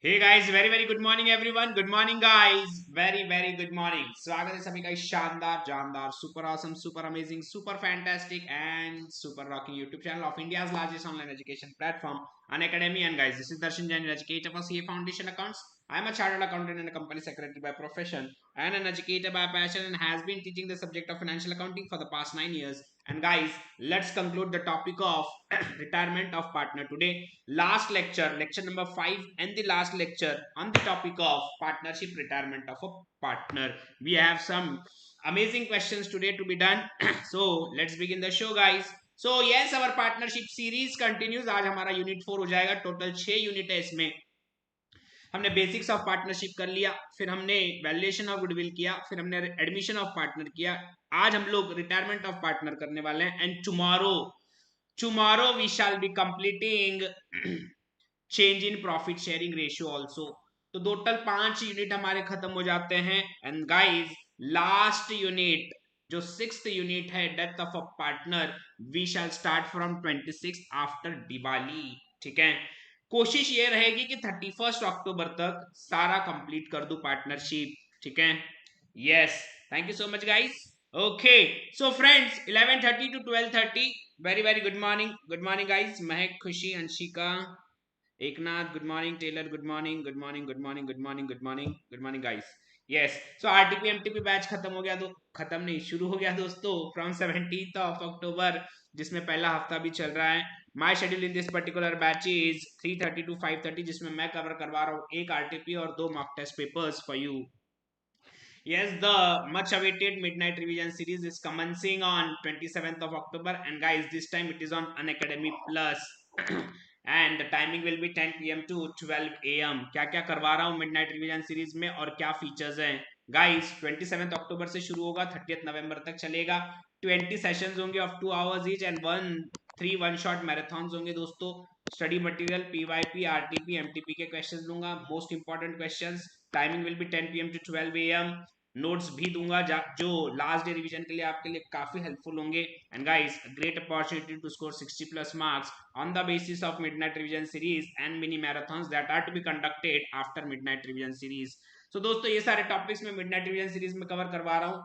Hey guys, very good morning everyone. Good morning guys. Very good morning. स्वागत है सभी का इस शानदार, जानदार, super awesome, super amazing, super fantastic and super rocking YouTube channel of India's largest online education platform, Unacademy. And guys, this is Darshan Jain, educator for CA Foundation Accounts. I am a chartered accountant and a company secretary by profession and an educator by passion, and has been teaching the subject of financial accounting for the past 9 years. And guys, let's conclude the topic of retirement of partner today. Last lecture, lecture number 5, and the last lecture on the topic of partnership, retirement of a partner. We have some amazing questions today to be done. So let's begin the show guys. So yes, our partnership series continues. आज हमारा unit 4 हो जाएगा. Total 6 unit है इसमें. हमने basics of partnership कर लिया, फिर हमने वैल्यूएशन ऑफ गुडविल किया, फिर हमने एडमिशन ऑफ पार्टनर किया. आज हम लोग रिटायरमेंट ऑफ पार्टनर करने वाले हैं. And tomorrow we shall be completing change in profit sharing ratio also. तो टोटल 5 यूनिट हमारे खत्म हो जाते हैं. एंड गाइज, लास्ट यूनिट जो 6th यूनिट है, death of a partner, we shall start from 26 after Diwali. ठीक है, कोशिश ये रहेगी कि 31 अक्टूबर तक सारा कंप्लीट कर दूं पार्टनरशिप. ठीक है, yes, thank you so much guys. Okay, so friends, 11:30 to 12:30. Very good morning guys. Mahak, Khushi, Anshika, Eknath, good morning. Taylor, good morning. Good morning guys. Yes, so RTP MTP batch खत्म हो गया. खत्म नहीं, शुरू हो गया दोस्तों फ्रॉम 17th of October, जिसमें पहला हफ्ता भी चल रहा है. My schedule in this particular batch is 3:30 to 5:30, जिसमें मैं कवर करवा रहा हूँ एक आरटीपी और 2 mock test papers for you. Yes, the much awaited midnight revision series is commencing on 27th of October, and guys, this time it is on Unacademy Plus. And the timing will be 10 p.m. to 12 a.m. क्या क्या करवा रहा हूँ midnight revision series में और क्या features हैं guys. 27 अक्टूबर से शुरू होगा, 30 नवंबर तक चलेगा. 20 सेशंस होंगे of 2 hours each and 3 one shot marathons होंगे दोस्तों. स्टडी मटेरियल, पीवाईपी, आरटीपी, एमटीपी के क्वेश्चंस दूंगा, most important questions. Timing will be 10 p.m. to 12 a.m. Notes भी दूंगा जो लास्ट डे रिवीजन के लिए आपके लिए काफी हेल्पफुल होंगे. And guys, great opportunity to score 60+ marks on the basis of midnight revision series and mini marathons that are to be conducted after midnight revision series. So दोस्तों, ये सारे topics में मिडनाइट रिवीजन सीरीज में cover करवा रहा हूँ.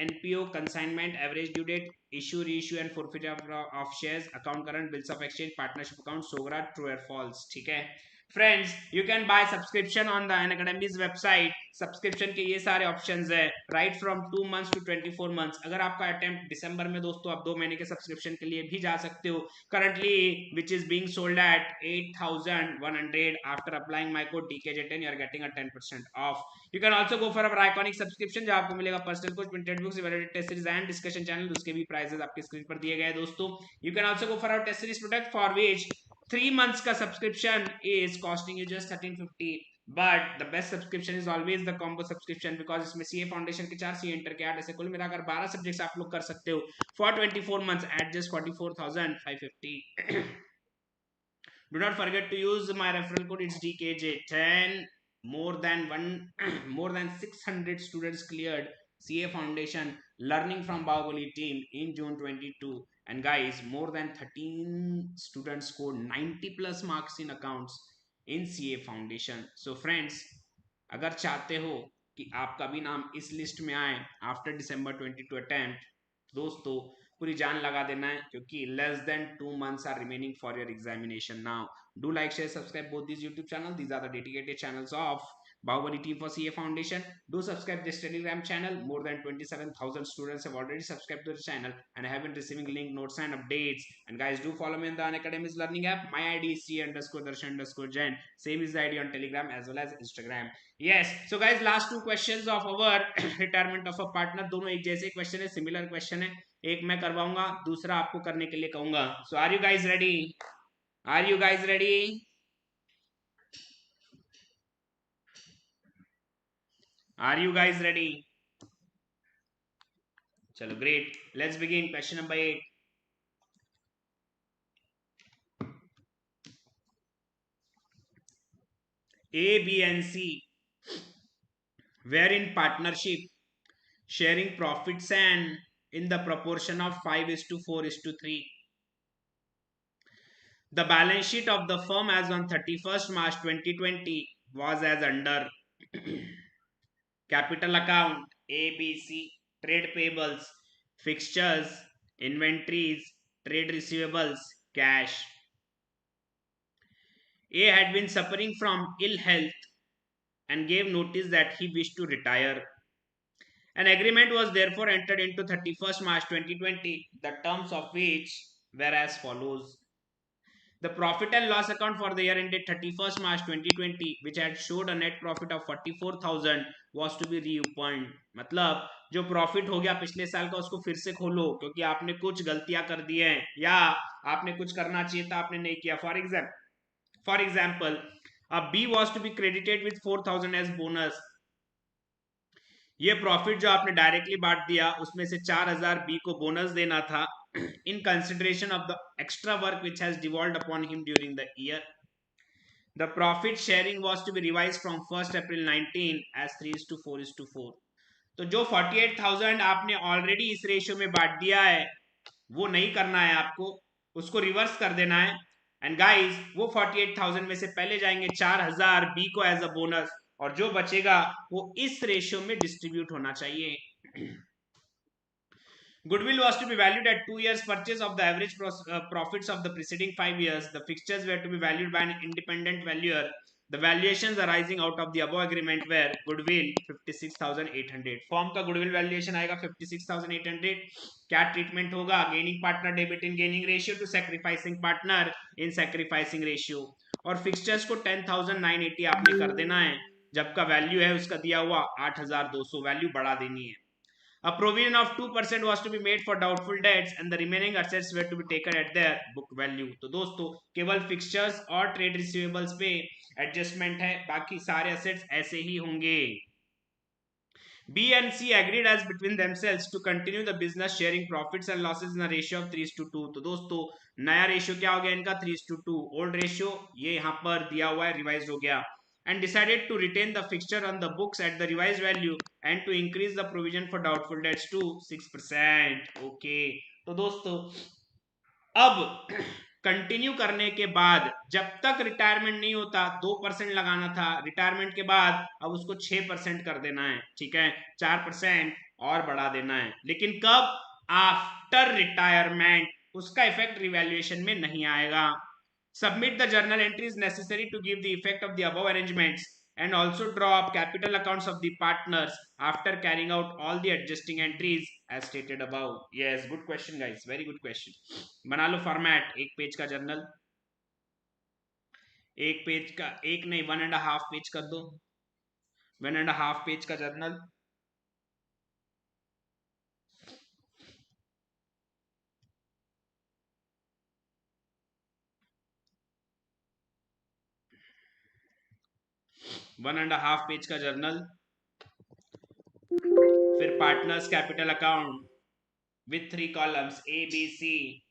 NPO, consignment, average due date, issue, reissue and forfeit of shares, account current, bills of exchange, partnership account, सोगरा, true और फॉल्स. ठीक है friends, you can buy subscription on the Unacademy's website. Subscription के ये सारे ऑप्शंस है, right from 2 months to 24 months. अगर आपका अटेम्प्ट दिसंबर में दोस्तों, आप 2 महीने के सब्सक्रिप्शन के लिए भी जा सकते हो. Currently which is being sold at 8,100. After applying my code DKJ10 you are getting a 10% off. You can also go for our iconic subscription, जहां आपको मिलेगा personal coach, printed books, evaluated test series and discussion channel. उसके भी prices आपके screen पर दिए गए दोस्तों. You can also go for our test series product for which 3 months का subscription is costing you just 1350. But the best subscription is always the combo subscription, because इसमें CA foundation के 4, CA inter के 8, ऐसे कुल मिलाकर 12 subjects आप लोग कर सकते हो for 24 months at just 44,550. Do not forget to use my referral code. It's DKJ10. More than 600 students cleared CA Foundation learning from Bahubali team in June 22. And guys, more than 13 students scored 90+ marks in accounts in CA Foundation. So friends, अगर चाहते हो कि आपका भी नाम इस list में आए आफ्टर December 22 अटेम्प्ट, दोस्तों पूरी जान लगा देना है, क्योंकि less than 2 months are remaining for your examination. Now do like, share, subscribe both these YouTube channels. These are the dedicated channels of Bahubali team for CA Foundation. Do subscribe this Telegram channel. More than 27,000 students have already subscribed to the channel and have been receiving link, notes and updates. And guys, do follow me in the Unacademy's learning app. My ID is C_Darshan_Jain. Same is the ID on Telegram as well as Instagram. Yes, so guys, last 2 questions of our retirement of a partner, दोनों एक जैसे question है, similar question है. एक मैं करवाऊंगा, दूसरा आपको करने के लिए कहूंगा. So are you guys ready? Are you guys ready? Are you guys ready? चलो great, let's begin. Question number 8. A, B and C were in partnership, sharing profits and in the proportion of 5:4:3. The balance sheet of the firm as on 31st March 2020 was as under capital account ABC, trade payables, fixtures, inventories, trade receivables, cash. A had been suffering from ill health and gave notice that he wished to retire. An agreement was therefore entered into 31st March 2020, the terms of which were as follows. The profit and loss account for the year ended 31st March 2020, which had showed a net profit of 44,000, was to be reopened. मतलब जो profit हो गया पिछले साल का उसको फिर से खोलो, क्योंकि आपने कुछ गलतियां कर दी हैं या आपने कुछ करना चाहिए था आपने नहीं किया. For example, a B was to be credited with 4,000 as bonus. ये प्रॉफिट जो आपने डायरेक्टली बांट दिया उसमें से 4,000 बी को बोनस देना था in consideration of the extra work which has devolved upon him during the year. The profit sharing was to be revised from 1st April 19 as 3:4:4. तो जो 48,000 आपने ऑलरेडी इस रेशियो में बांट दिया है वो नहीं करना है आपको, उसको रिवर्स कर देना है. एंड गाइस वो 48,000 में से पहले जाएंगे 4,000 बी को एज अ बोनस और जो बचेगा वो इस रेशियो में डिस्ट्रीब्यूट होना चाहिए. Goodwill was to be valued at 2 years purchase of the average profits of the preceding 5 years. The fixtures were to be valued by an independent valuer. The valuations arising out of the above agreement were goodwill 56,800. Form का goodwill valuation आएगा 56,800. क्या treatment होगा? Gaining partner debit in gaining ratio two sacrificing partner in sacrificing ratio. और fixtures को 10,980 आपने कर देना है. जब का वैल्यू है उसका दिया हुआ 8,200, वैल्यू बढ़ा देनी है. A provision of 2% was to be made for doubtful debts and the remaining assets were to be taken at their book value. तो दोस्तों केवल फिक्सचर्स और ट्रेड रिसीवेबल्स पे एडजस्टमेंट है, बाकी सारे एसेट्स ऐसे ही होंगे. B and C agreed as between themselves to continue the business sharing profits and losses in a ratio of 3:2. तो दोस्तों नया रेशियो क्या हो गया इनका 3:2. ओल्ड रेशियो ये यहाँ पर दिया हुआ है, रिवाइज हो गया. And decided to retain the fixture on the books at the revised value and to increase the provision for doubtful debts to 6%. Okay. तो दोस्तों अब कंटिन्यू करने के बाद जब तक रिटायरमेंट नहीं होता 2% लगाना था, रिटायरमेंट के बाद अब उसको 6% कर देना है. ठीक है, 4% और बढ़ा देना है. लेकिन कब? After retirement. उसका इफेक्ट रिवैल्यूएशन में नहीं आएगा. Submit the journal entries necessary to give the effect of the above arrangements and also draw up capital accounts of the partners after carrying out all the adjusting entries as stated above. Yes, good question guys, very good question. बना लो format, एक page का journal, एक page का, एक नहीं 1.5 page कर दो, 1.5 page का journal. One and half page का जर्नल. फिर partners capital account with 3 columns A, B, C,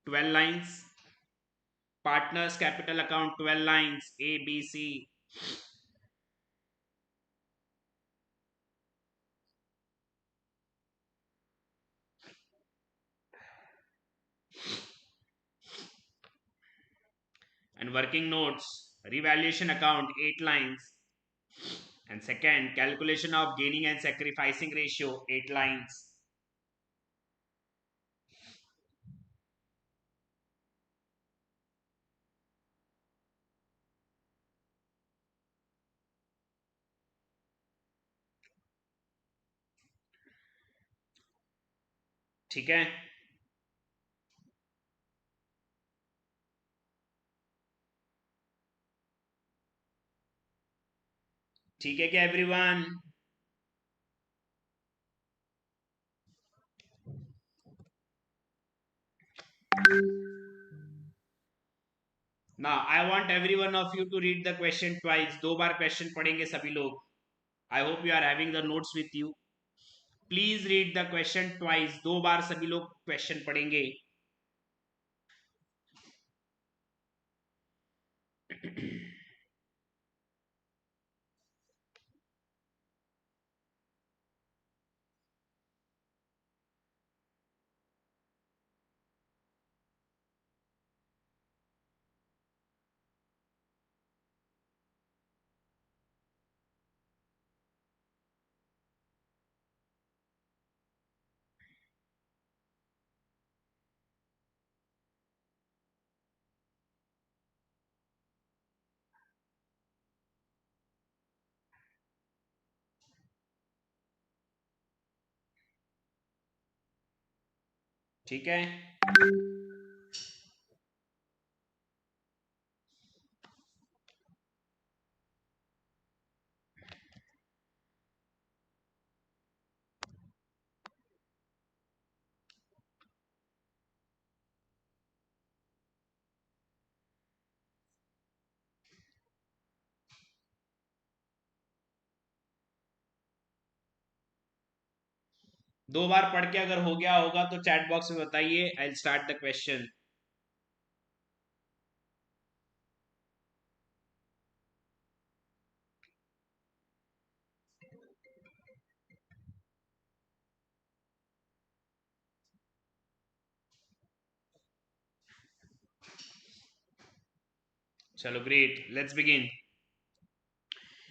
12 lines. Partners capital account 12 lines A, B, C. And working notes, revaluation account 8 lines. And second, calculation of gaining and sacrificing ratio 8 lines. ठीक है, ठीक है क्या everyone? Now I want every one of you to read the question twice. 2 bar question पढ़ेंगे सभी लोग. I hope you are having the notes with you. Please read the question twice. 2 बार सभी लोग क्वेश्चन पढ़ेंगे. ठीक है। दो बार पढ़ के अगर हो गया होगा तो चैट बॉक्स में बताइए। I will start the question. चलो great, let's begin.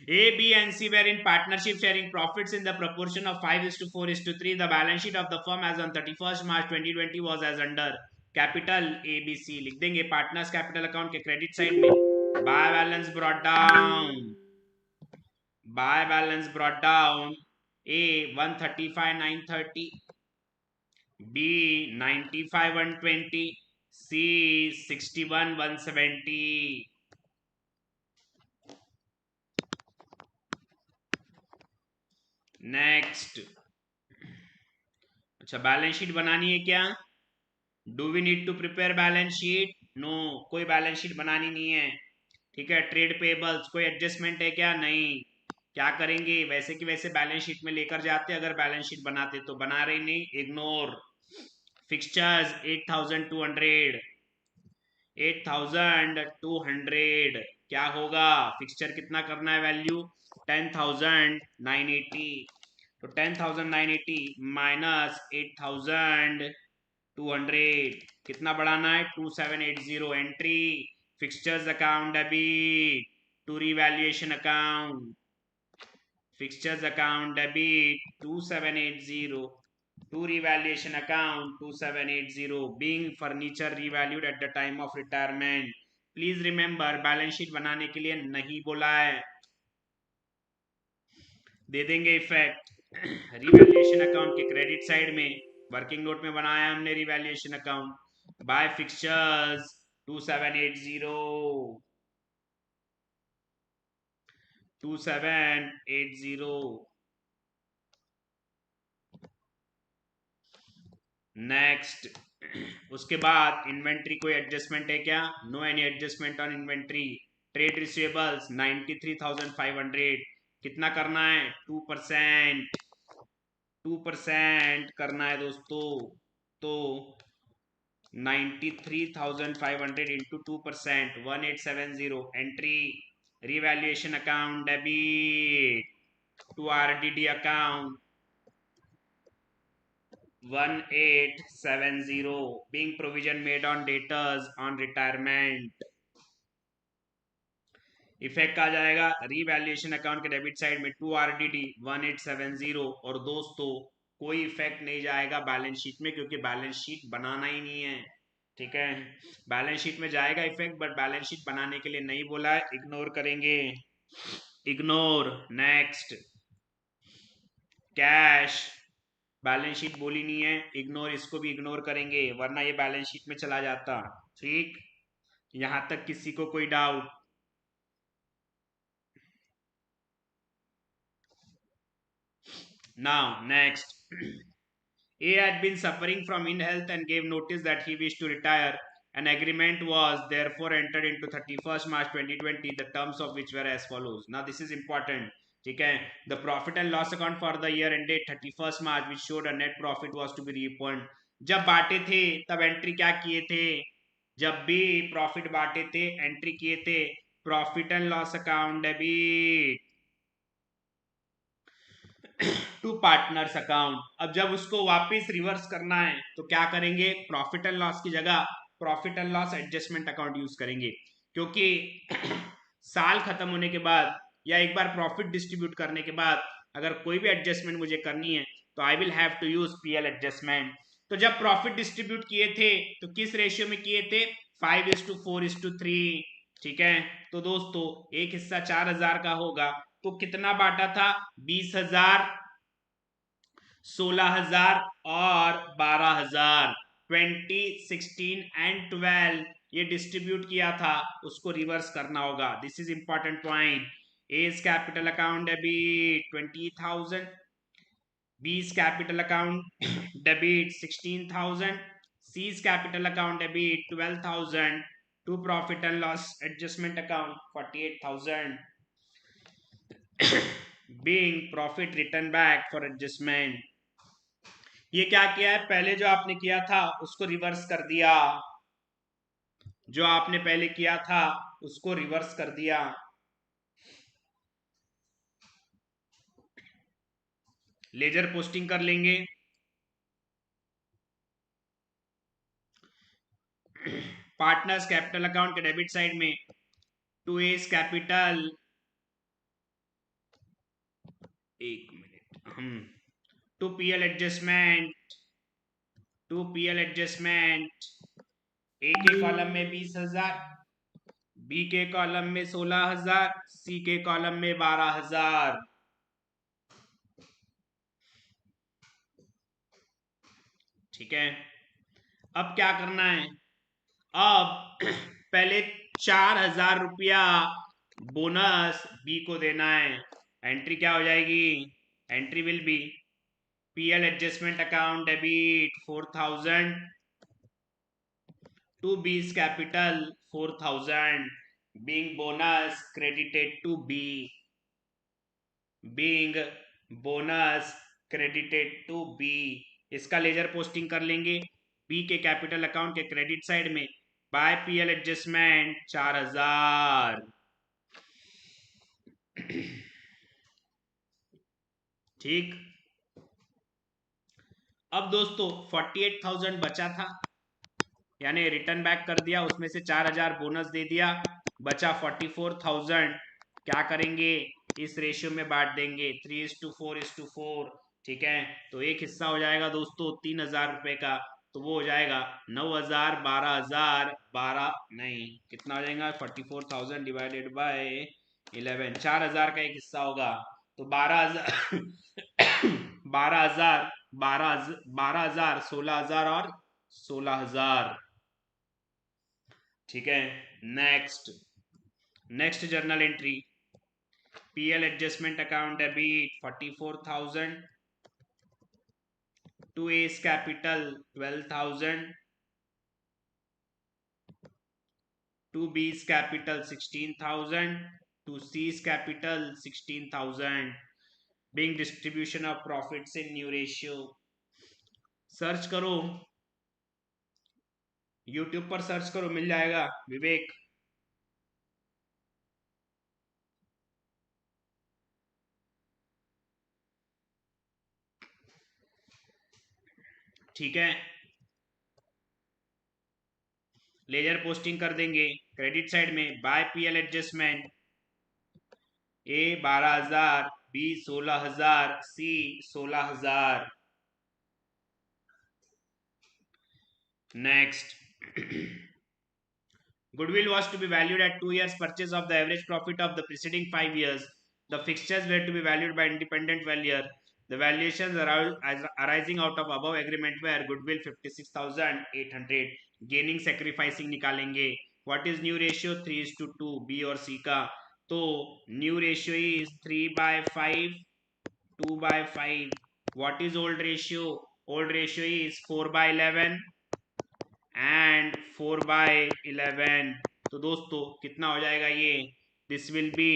A, B, and C were in partnership sharing profits in the proportion of 5:4:3. The balance sheet of the firm as on 31st March 2020 was as under. Capital A B C लिख देंगे partners capital account के credit side में। By balance brought down, by balance brought down A 135,930, B 95,120, C 61,170। Next. अच्छा, balance sheet बनानी है क्या? Do we need to prepare balance sheet? No, कोई balance sheet बनानी नहीं है। ठीक है। ट्रेड पेबल्स कोई एडजस्टमेंट है क्या? नहीं। क्या करेंगे, वैसे की वैसे बैलेंस शीट में लेकर जाते। अगर बैलेंस शीट बनाते तो, बना रहे नहीं, इग्नोर। फिक्सचर्स 8,200, 8,200 क्या होगा? फिक्सचर कितना करना है वैल्यू? 10,980। तो 10,980 माइनस 8,200 कितना बढ़ाना है? 2,780। Entry fixtures account debit to revaluation account, fixtures account debit 2,780 to revaluation account 2,780 being furniture revalued at the time of retirement. Please remember, balance sheet बनाने के लिए नहीं बोला है। दे देंगे इफेक्ट रिवैल्यूएशन अकाउंट के क्रेडिट साइड में। वर्किंग नोट में बनाया हमने revaluation account. By fixtures 2,780, 2,780। Next. उसके बाद इन्वेंट्री कोई एडजस्टमेंट है क्या? No any adjustment on inventory. Trade receivables 93,500 कितना करना है? 2%, 2% करना है दोस्तों। तो 93,500 into 2%, 1,870। Entry revaluation account debit to RDD account 1,870 being provision made on debtors on retirement। Effect आ जाएगा रिवैल्यूएशन अकाउंट के डेबिट साइड में 2 RDD 1,870। और दोस्तों कोई इफेक्ट नहीं जाएगा बैलेंस शीट में, क्योंकि बैलेंस शीट बनाना ही नहीं है। ठीक है। बैलेंस शीट में जाएगा इफेक्ट, बट बैलेंस शीट बनाने के लिए नहीं बोला है, इग्नोर करेंगे, ignore. Next. Cash balance sheet बोली नहीं है, इग्नोर, इसको भी इग्नोर करेंगे, वरना ये बैलेंस शीट में चला जाता। ठीक, यहां तक किसी को कोई doubt? Now next. A had been suffering from ill health and gave notice that he wished to retire. An agreement was therefore entered into 31st March 2020, the terms of which were as follows. Now this is important. ठीक है। The profit and loss account for the year ended 31st March which showed a net profit was to be refunded. जब बांटे थे तब entry क्या किए थे? जब भी प्रॉफिट बांटे थे एंट्री किए थे profit and loss account debit to partners account. अब जब उसको वापस रिवर्स करना है तो क्या करेंगे? प्रॉफिट एंड लॉस की जगह profit and loss adjustment account use करेंगे, क्योंकि साल खत्म होने के बाद या एक बार प्रॉफिट डिस्ट्रीब्यूट करने के बाद अगर कोई भी एडजस्टमेंट मुझे करनी है तो I will have to use PL adjustment. तो जब प्रॉफिट डिस्ट्रीब्यूट किए थे तो किस रेशियो में किए थे? 5:4:3। ठीक है। तो दोस्तों एक हिस्सा 4,000 का होगा, तो कितना बांटा था? 20,000, 16,000 और 12,000। 20, 16 एंड 12 ये डिस्ट्रीब्यूट किया था उसको रिवर्स करना होगा. This is important point. A's capital account debit 20,000, B's capital account debit 16,000, C's capital account debit 12,000, to profit and loss adjustment account 48,000, being profit written back for adjustment. ये क्या किया है, पहले जो आपने किया था उसको रिवर्स कर दिया, जो आपने पहले किया था उसको रिवर्स कर दिया. लेजर पोस्टिंग कर लेंगे. पार्टनर्स कैपिटल अकाउंट के डेबिट साइड में टू एस कैपिटल, एक minute, to PL adjustment, to PL adjustment, A के कॉलम में 20,000, बी के कॉलम में 16,000, सी के कॉलम में 12,000. ठीक है, अब क्या करना है, अब पहले 4,000 रुपया बोनस बी को देना है. एंट्री क्या हो जाएगी, entry will be PL adjustment account debit 4,000 to B's capital 4,000, being bonus credited to B, being bonus credited to B. इसका लेजर पोस्टिंग कर लेंगे. बी के कैपिटल अकाउंट के क्रेडिट साइड में बाय पीएल एडजस्टमेंट 4,000. ठीक, अब दोस्तों 48,000 बचा था, यानी रिटर्न बैक कर दिया, उसमें से 4,000 बोनस दे दिया, बचा 44,000. क्या करेंगे, इस रेशियो में बांट देंगे 3:4:4. ठीक है, तो एक हिस्सा हो जाएगा दोस्तों 3,000 रुपए का, तो वो हो जाएगा 9,000, 12,000, 12 नहीं कितना हो जाएगा 44,000 डिवाइडेड बाय 11, 4,000 का एक हिस्सा होगा, तो 12,000 12,000, 12,000, 16,000 और 16,000. ठीक है, next, next journal entry PL adjustment account debit 44,000, to A's capital 12,000, to B's capital 16,000, to C's capital 16,000, being distribution of profits in new ratio. Search करो, यूट्यूब पर सर्च करो, मिल जाएगा विवेक. ठीक है, लेजर पोस्टिंग कर देंगे. क्रेडिट साइड में by PL adjustment A 12,000, B 16,000, C 16,000. Next, goodwill was to be valued at 2 years purchase of the average profit of the preceding 5 years. The fixtures were to be valued by independent valuer. The valuations arising out of above agreement were goodwill 56,800, gaining sacrificing निकालेंगे. What is new ratio, 3:2, B और C का, तो new ratio is 3/5, 2/5. What is old ratio, old ratio is 4/11 and 4/11. तो दोस्तों कितना हो जाएगा ये, this will be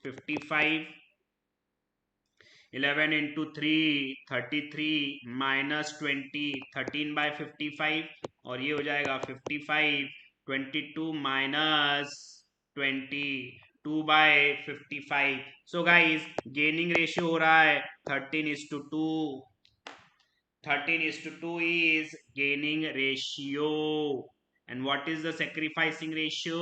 55, 11 into 3 33 minus 20 13/55, और ये हो जाएगा 55, 22 minus 20 2/55. So guys gaining ratio हो रहा है 13:2. 13:2 is gaining ratio. And what is the sacrificing ratio?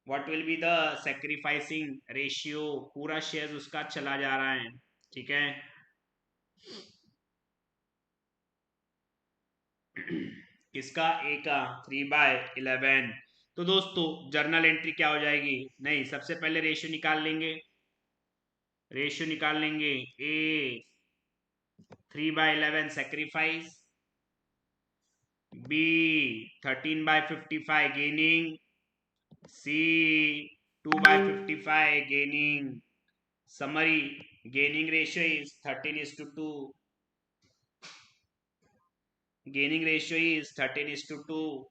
What will be the sacrificing ratio? पूरा शेयर उसका चला जा रहा है. ठीक है, किसका, ए का 3/11. तो दोस्तों जर्नल एंट्री क्या हो जाएगी, नहीं सबसे पहले रेशियो निकाल लेंगे, रेशियो निकाल लेंगे. ए 3/11 sacrifice, B 13/55 gaining. C 2/55 gaining. Summary: gaining ratio is 13:2. Gaining ratio is 13:2.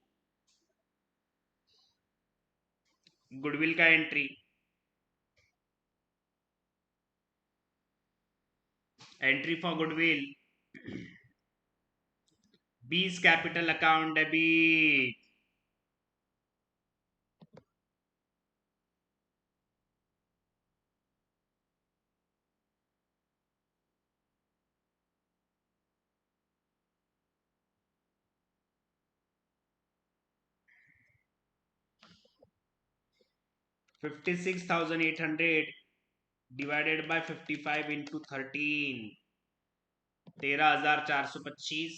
Goodwill का entry, entry for goodwill, B's capital account debit, $56,800 divided by 55 into 13, 13,425.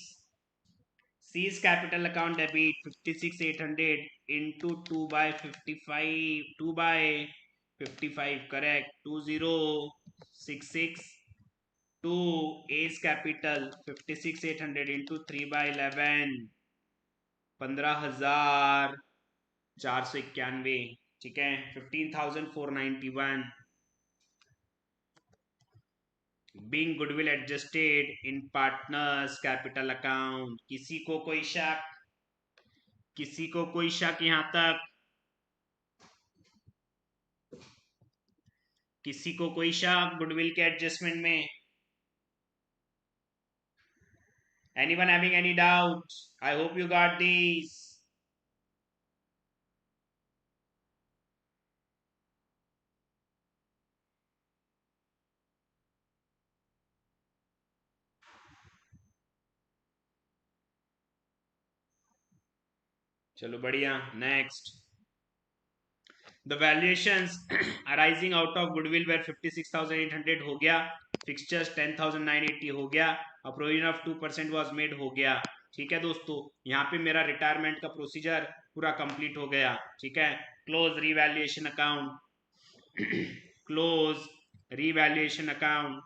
C's capital account debit 56,800 into 2/55, 2/55 correct, 2066. To A's capital 56,800 into 3/11, 15,491. ठीक है, 15,491. Being goodwill adjusted in partners capital account. किसी को कोई शक? किसी को कोई शक यहां तक? किसी को कोई शक गुडविल के एडजस्टमेंट में? Anyone having any doubt? I hope you got these. चलो बढ़िया. Next, the valuations arising out of goodwill were 56,800 हो गया, फिक्सचर्स 10,980 हो गया, a provision of 2% was made हो गया. ठीक है दोस्तों, यहाँ पे मेरा रिटायरमेंट का प्रोसीजर पूरा कंप्लीट हो गया. ठीक है, close revaluation account. Close revaluation account.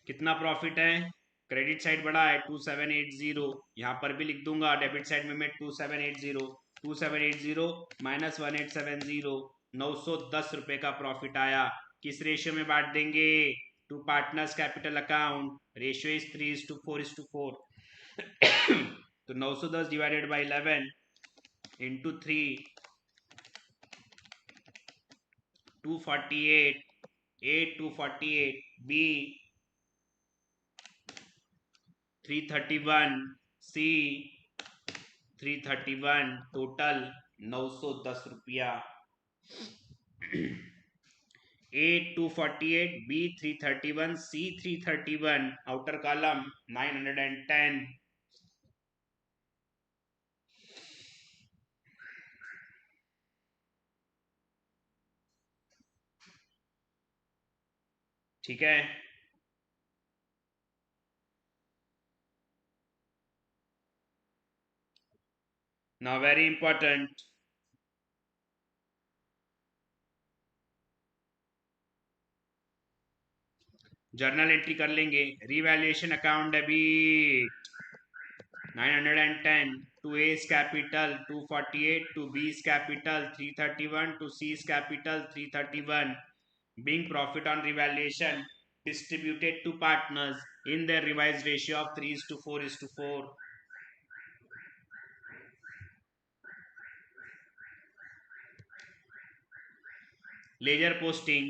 कितना प्रॉफिट है? क्रेडिट साइड बड़ा है 2780, यहां पर भी लिख दूंगा. डेबिट साइड में मैं 2780, 2780 माइनस 1870, 910 रुपए का प्रॉफिट आया. किस रेशियो में बांट देंगे? To partners capital account. Ratio is 3:4:4. तो 910 divided by 11 into 3, 248, 248. B 331, C 331, total 910 रुपया. A 248, B 331, C 331, outer column 910. ठीक है, now very important, journal entry कर लेंगे. Revaluation account debit 910, to A's capital 248, to B's capital 331, to C's capital 331. Being profit on revaluation distributed to partners in their revised ratio of 3:4:4. Laser posting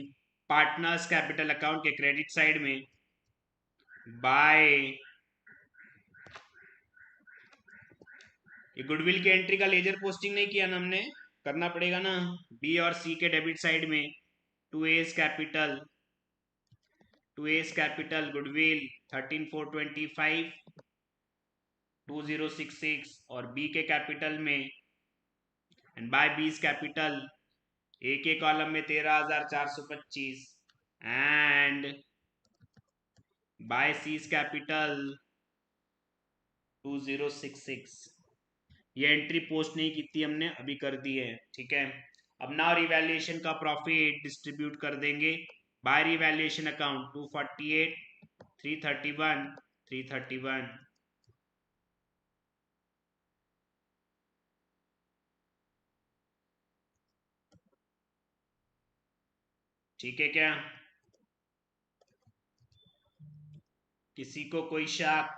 partners capital account के credit side में bye, ये goodwill की entry का ledger posting नहीं किया ना हमने, करना पड़ेगा ना. बी और सी के डेबिट साइड में to A's capital, to A's capital goodwill 13,425, 2066. और बी के कैपिटल में and by B's capital A के कॉलम में 13,425 एंड बाय सीज कैपिटल 2066. ये एंट्री पोस्ट नहीं की थी हमने, अभी कर दी है. ठीक है, अब नाउ रिवैल्यूएशन का प्रॉफिट डिस्ट्रीब्यूट कर देंगे. By revaluation account 248, 331, 331। ठीक है क्या? किसी को कोई शक?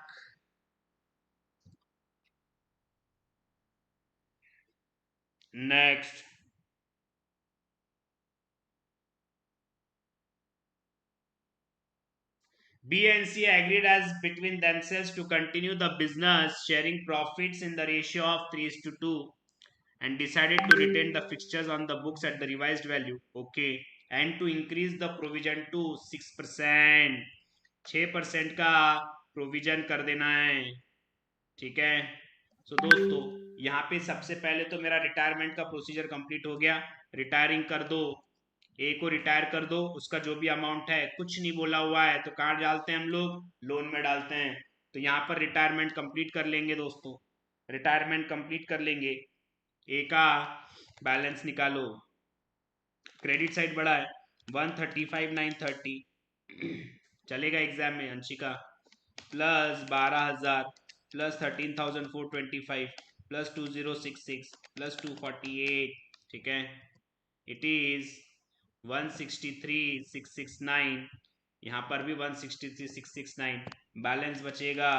Next. B and C agreed as between themselves to continue the business, sharing profits in the ratio of 3:2, and decided to retain the fixtures on the books at the revised value. Okay. And to increase the provision to 6%, 6% का provision कर देना है। ठीक है। सो दोस्तों, यहाँ पे सबसे पहले तो मेरा रिटायरमेंट का प्रोसीजर कंप्लीट हो गया। रिटायरिंग कर दो, ए को रिटायर कर दो, उसका जो भी अमाउंट है, कुछ नहीं बोला हुआ है तो कहाँ डालते हैं हम लोग? लोन में डालते हैं। तो यहाँ पर रिटायरमेंट कंप्लीट कर लेंगे दोस्तों, रिटायरमेंट कंप्लीट कर लेंगे। ए का बैलेंस निकालो। क्रेडिट साइड बड़ा है, 135,930 चलेगा एग्जाम में Anshika, plus 12,000 plus 13,425 plus 2066 plus 248। ठीक है। It is 163,669। यहाँ पर भी 163,669। बैलेंस बचेगा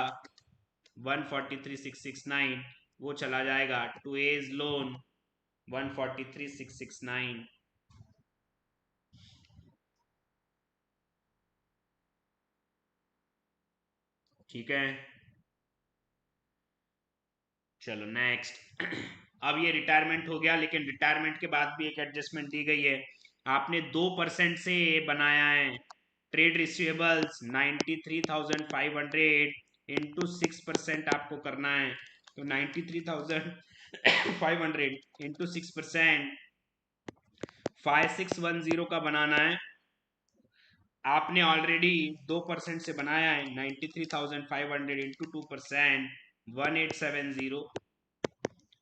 143,669, वो चला जाएगा टू एज लोन 143,669। ठीक है। चलो नेक्स्ट। अब ये रिटायरमेंट हो गया, लेकिन रिटायरमेंट के बाद भी एक एडजस्टमेंट दी गई है। आपने 2% से बनाया है ट्रेड रिसीवेबल्स 93,500 इंटू 6% आपको करना है। तो 93,500 इंटू 6% 5610 का बनाना है। आपने ऑलरेडी 2% से बनाया है 93,500 इंटू 2% 1870।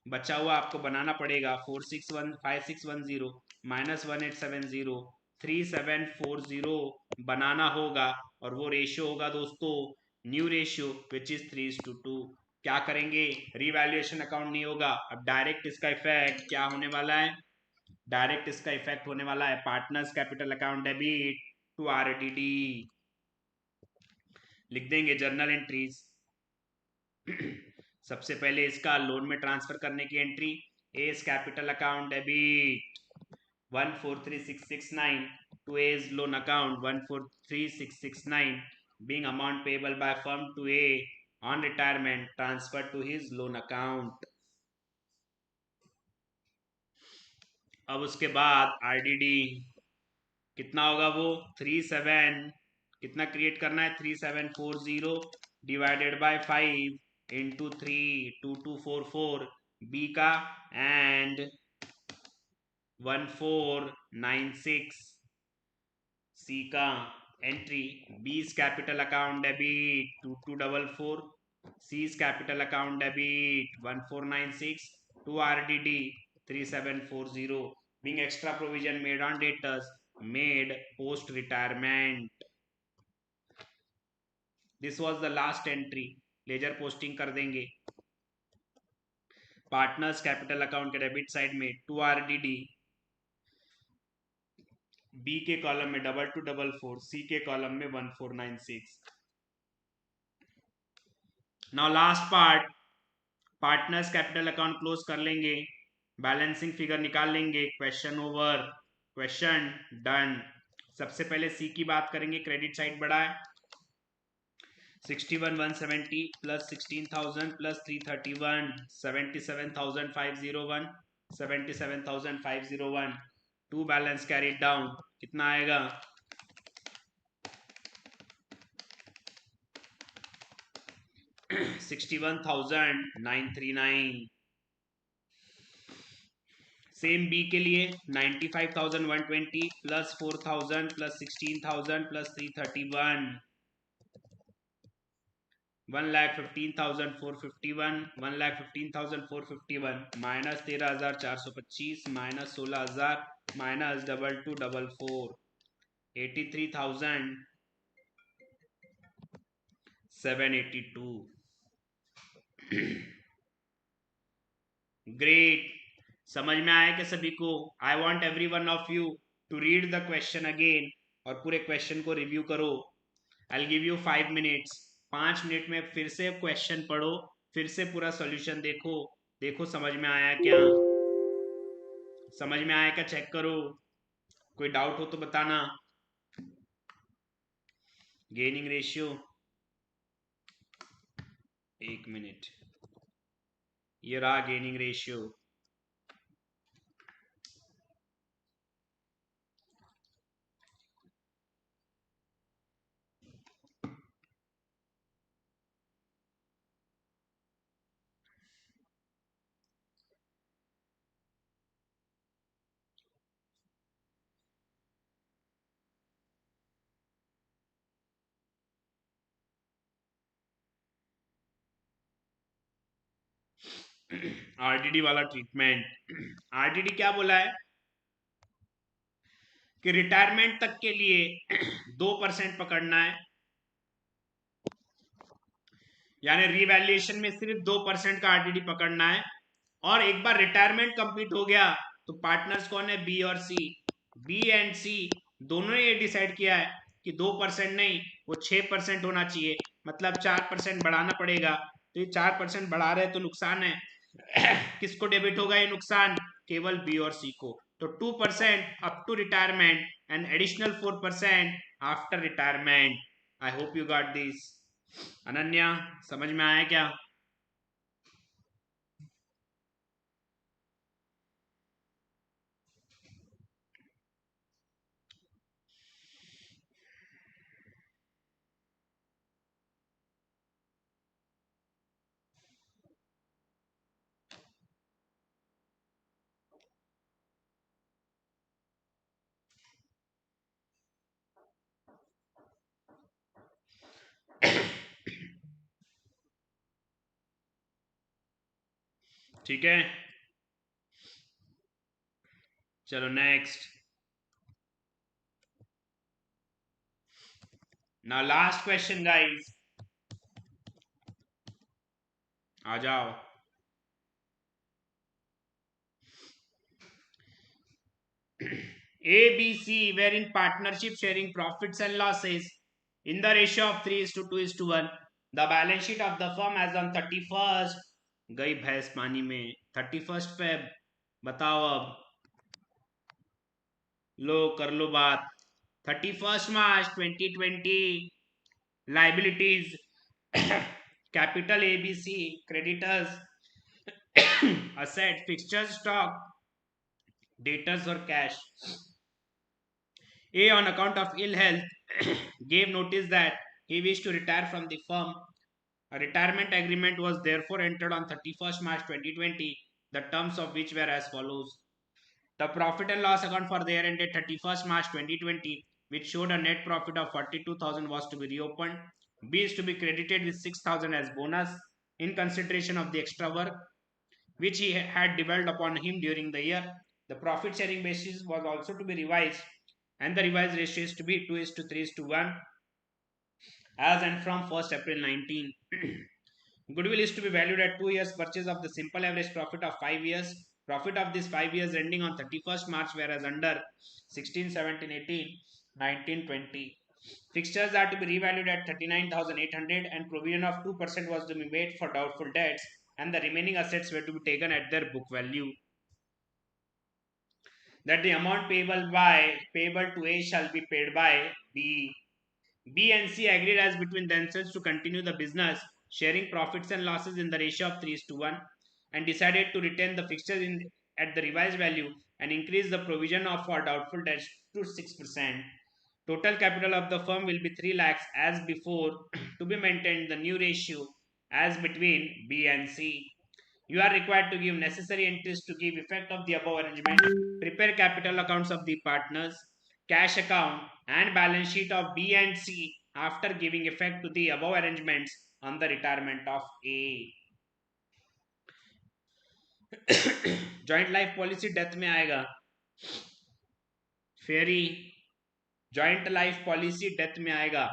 बचा हुआ आपको बनाना पड़ेगा 5610 माइनस 1870 3740 बनाना होगा, और वो रेशियो होगा दोस्तों न्यू रेशियो विच इज 3:2। क्या करेंगे? रिवैल्यूएशन अकाउंट नहीं होगा, अब डायरेक्ट इसका इफेक्ट क्या होने वाला है? डायरेक्ट इसका इफेक्ट होने वाला है partners capital account debit to RDD. लिख देंगे जर्नल एंट्रीज। सबसे पहले इसका लोन में ट्रांसफर करने की entry, A's capital account debit 143,669 to A's loan account 143,669 being amount payable by firm to A on retirement transferred to his loan account। अब उसके बाद आरडीडी कितना होगा? वो 37 कितना क्रिएट करना है? 3740 डिवाइडेड बाय 5 इंटू 3 2244 बी का, एंड 1496 सी का। Entry B's capital account debit 2244, C's capital account debit 1496 to RDD 3740 being extra provision made on debtors made post retirement। This was the last entry. Laser posting कर देंगे partners capital account के debit side में to RDD, B के column में 2244, सी के column में 1496। Now last part, partners capital account close कर लेंगे, बैलेंसिंग फिगर निकाल लेंगे। Question over, question done. सबसे पहले सी की बात करेंगे, क्रेडिट साइड बढ़ा है 61,170 plus 16,000 plus 331 77,501 77,501 to balance carried down कितना आएगा? 61,939। सेम बी के लिए 95,120 plus 4,000 plus 16,000 plus 331 1,15,451 1,15,451 minus 13,425 minus 16,000 minus 2244 83,700 782. Great. समझ में आया क्या सभी को? I want every one of you to read the question again और पूरे क्वेश्चन को रिव्यू करो. I give you 5 minutes. 5 minute में फिर से क्वेश्चन पढ़ो, फिर से पूरा सॉल्यूशन देखो. देखो समझ में आया क्या? समझ में आया क्या? चेक करो. कोई डाउट हो तो बताना. Gaining ratio, 1 minute. ये रहा गेनिंग रेशियो. आरडीडी वाला ट्रीटमेंट. आरडीडी क्या बोला है कि रिटायरमेंट तक के लिए 2% पकड़ना है, यानी रिवैल्यूएशन में सिर्फ 2% का आरडीडी पकड़ना है. और एक बार रिटायरमेंट कंप्लीट हो गया तो पार्टनर्स कौन है? बी और सी. बी एंड सी दोनों ने ये डिसाइड किया है कि 2% नहीं, वो 6% होना चाहिए. मतलब 4% बढ़ाना पड़ेगा. तो ये 4% बढ़ा रहे तो नुकसान है. किसको डेबिट होगा ये नुकसान? केवल बी और सी को. तो 2% up to retirement and additional 4% after retirement. I hope you got this. Ananya, समझ में आया क्या? ठीक है, चलो next. Now last question guys, आ जाओ. A, B, C were in partnership sharing profits and losses in the ratio of 3:2:1. The balance sheet of the firm as on 31st. गई भैंस पानी में. 31st Feb. बताओ अब. लो कर लो बात. 31st March 2020. Liabilities. Capital ABC. Creditors. Asset. Fixtures. Stock. Debtors or cash. A, on account of ill health, gave notice that he wished to retire from the firm. A retirement agreement was therefore entered on 31st March 2020, the terms of which were as follows. The profit and loss account for the year ended 31st March 2020, which showed a net profit of 42,000, was to be reopened. B is to be credited with 6,000 as bonus in consideration of the extra work which he had developed upon him during the year. The profit sharing basis was also to be revised, and the revised ratio is to be 2:3:1 as and from 1st April 19. Goodwill is to be valued at 2 years purchase of the simple average profit of 5 years. Profit of these 5 years ending on 31st March, whereas under 16, 17, 18, 19, 20. Fixtures are to be revalued at 39,800 and provision of 2% was to be made for doubtful debts and the remaining assets were to be taken at their book value. That the amount payable to A shall be paid by B. B and C agreed as between themselves to continue the business, sharing profits and losses in the ratio of 3:1, and decided to retain the fixtures at the revised value and increase the provision of for doubtful debts to 6%. Total capital of the firm will be 3 lakhs as before to be maintained the new ratio as between B and C. You are required to give necessary entries to give effect of the above arrangement. Prepare capital accounts of the partners, cash account and balance sheet of B and C after giving effect to the above arrangements on the retirement of A. Joint life policy death में आएगा. फेरी, joint life policy death में आएगा.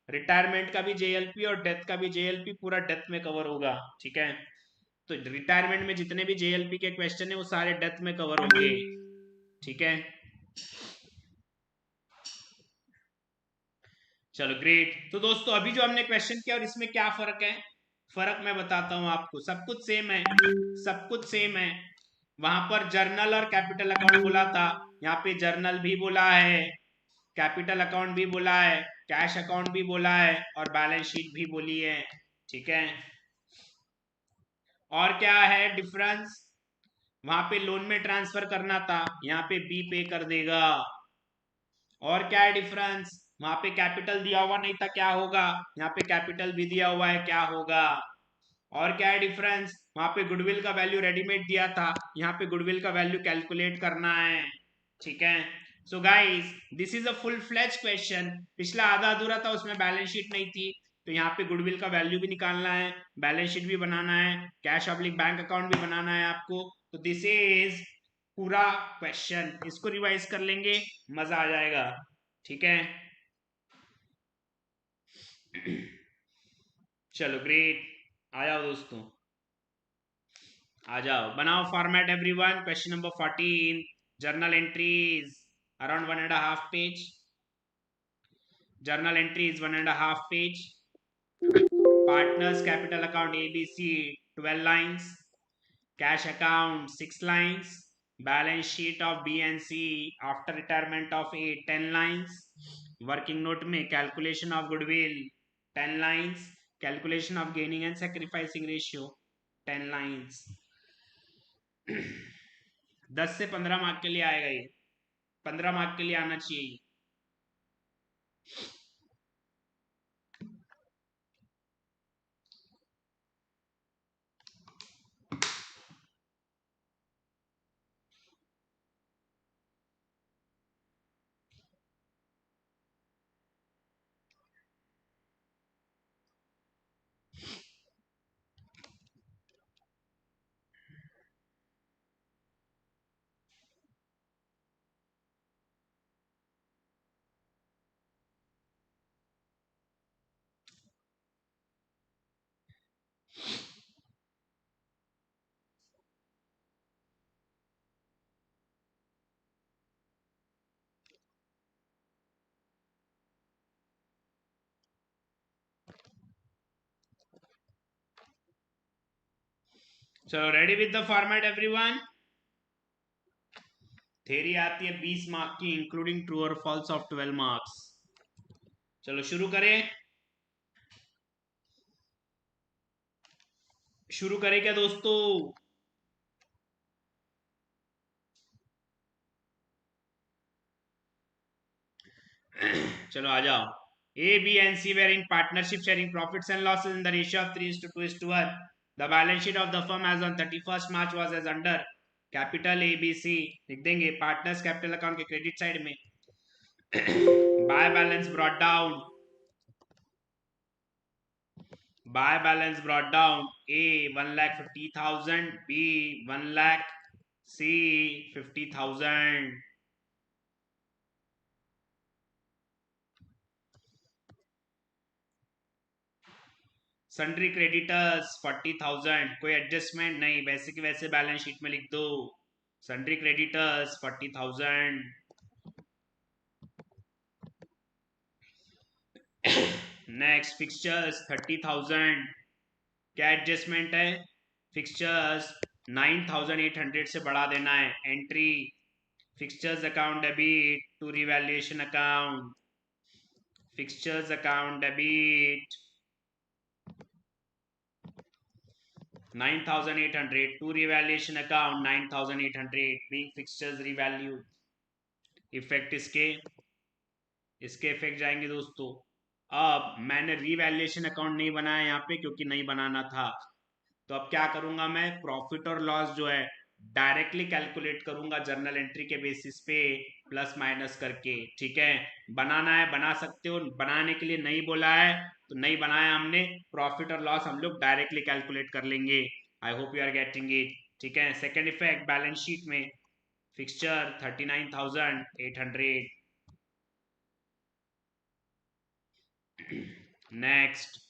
Retirement का भी JLP और death का भी JLP पूरा डेथ में कवर होगा, ठीक है। तो रिटायरमेंट में जितने भी जेएलपी के क्वेश्चन है वो सारे डेथ में कवर होंगे, ठीक है। चलो ग्रेट। तो दोस्तों अभी जो हमने क्वेश्चन किया और इसमें क्या फर्क है, फर्क मैं बताता हूं आपको। सब कुछ सेम है, सब कुछ सेम है। वहां पर जर्नल और कैपिटल अकाउंट बोला था, यहाँ पे जर्नल भी बोला है, कैपिटल अकाउंट भी बोला है, कैश अकाउंट भी बोला है और बैलेंस शीट भी बोली है, ठीक है। और क्या है डिफरेंस, वहां पे लोन में ट्रांसफर करना था, यहाँ पे बी पे कर देगा। और क्या है डिफरेंस, वहां पे कैपिटल दिया हुआ नहीं था, क्या होगा, यहाँ पे कैपिटल भी दिया हुआ है, क्या होगा। और क्या है डिफरेंस, वहां पे गुडविल का वैल्यू रेडीमेड दिया था, यहाँ पे गुडविल का वैल्यू कैलकुलेट करना है, ठीक है। So guys this is a full fledge question. पिछला आधा अधूरा था, उसमें बैलेंस शीट नहीं थी, तो यहाँ पे गुडविल का वैल्यू भी निकालना है, बैलेंस शीट भी बनाना है, कैश ऑब्लिक बैंक अकाउंट भी बनाना है आपको। तो दिस इज पूरा क्वेश्चन, इसको रिवाइज कर लेंगे, मजा आ जाएगा, ठीक है। चलो ग्रेट, आ जाओ दोस्तों, आ जाओ, बनाओ format everyone. Question number 14, journal entries around 1.5 page, journal entries 1.5 page, partners capital account ABC 12 lines, cash account 6 lines, balance sheet of BNC after retirement of A 10 lines, working note में calculation of goodwill 10 lines, calculation of gaining and sacrificing ratio 10 lines। 10 से 15 mark के लिए आएगा ये, 15 mark के लिए आना चाहिए। चलो ready with the format everyone. Theory आती है 20 मार्क की, इंक्लूडिंग ट्रू और फॉल्स ऑफ 12 मार्क्स। चलो शुरू करें, शुरू करें क्या दोस्तों। चलो आ जाओ। A, B and C were in partnership sharing profits and losses in the ratio of 3:2:1. The balance sheet of the firm as on 31st March was as under। Capital ABC लिख देंगे, पार्टनर्स कैपिटल अकाउंट के credit side में। By balance brought down, by balance brought down A 1,50,000, B 1 lakh, C 50,000। Sundry creditors 40,000, कोई adjustment नहीं, वैसे की वैसे balance sheet में लिख दो, सन्ड्री क्रेडिटर्स 40,000। नेक्स्ट फिक्सचर्स 30,000, क्या एडजस्टमेंट है, फिक्सचर्स 9,800 से बढ़ा देना है, entry fixtures account debit to revaluation account, fixtures account debit 9,800 to revaluation account 9,800 being fixtures revalued। Effect इसके इफेक्ट जाएंगे दोस्तों। अब मैंने रिवैल्यूएशन अकाउंट नहीं बनाया यहाँ पे क्योंकि नहीं बनाना था, तो अब क्या करूंगा मैं, प्रॉफिट और लॉस जो है डायरेक्टली कैलकुलेट करूंगा जर्नल एंट्री के बेसिस पे, प्लस माइनस करके, ठीक है। बनाना है बना सकते हो, बनाने के लिए नहीं बोला है तो नहीं बनाया हमने, प्रॉफिट और लॉस हम लोग डायरेक्टली कैलकुलेट कर लेंगे। I hope you are getting it, ठीक है। सेकेंड इफेक्ट बैलेंस शीट में फिक्सचर 39,800, नेक्स्ट